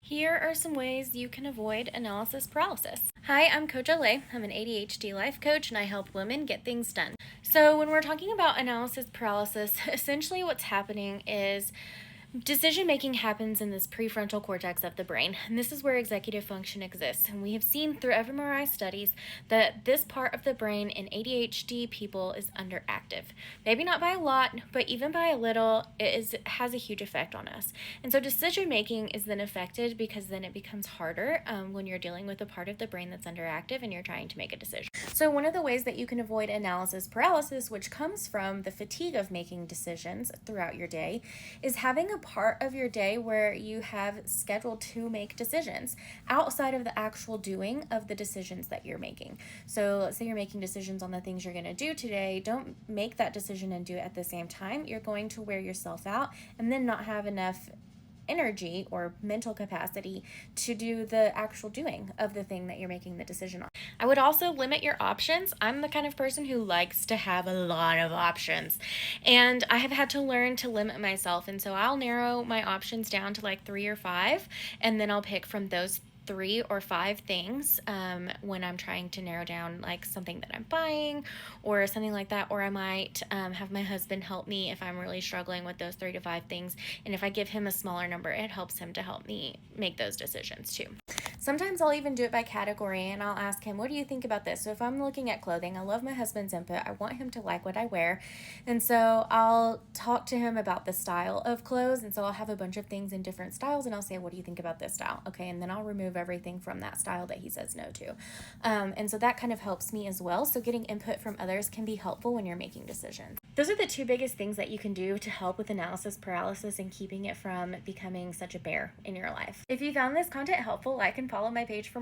Here are some ways you can avoid analysis paralysis. Hi, I'm Coach LA. I'm an ADHD life coach and I help women get things done. So, when we're talking about analysis paralysis, essentially what's happening is decision making happens in this prefrontal cortex of the brain, and this is where executive function exists. And we have seen through fMRI studies that this part of the brain in ADHD people is underactive. Maybe not by a lot, but even by a little, has a huge effect on us. And so decision making is then affected because then it becomes harder when you're dealing with a part of the brain that's underactive and you're trying to make a decision. So one of the ways that you can avoid analysis paralysis, which comes from the fatigue of making decisions throughout your day, is having a part of your day where you have scheduled to make decisions outside of the actual doing of the decisions that you're making. So let's say you're making decisions on the things you're going to do today. Don't make that decision and do it at the same time. You're going to wear yourself out and then not have enough energy or mental capacity to do the actual doing of the thing that you're making the decision on. I would also limit your options. I'm the kind of person who likes to have a lot of options, and I have had to learn to limit myself, and so I'll narrow my options down to like 3 or 5, and then I'll pick from those 3 or 5 things when I'm trying to narrow down like something that I'm buying or something like that. Or I might have my husband help me if I'm really struggling with those 3 to 5 things, and if I give him a smaller number, it helps him to help me make those decisions too. Sometimes I'll even do it by category, and I'll ask him, what do you think about this? So if I'm looking at clothing, I love my husband's input. I want him to like what I wear. And so I'll talk to him about the style of clothes. And so I'll have a bunch of things in different styles, and I'll say, what do you think about this style? Okay, and then I'll remove everything from that style that he says no to. And so that kind of helps me as well. So getting input from others can be helpful when you're making decisions. Those are the 2 biggest things that you can do to help with analysis paralysis and keeping it from becoming such a bear in your life. If you found this content helpful, like and follow my page for more.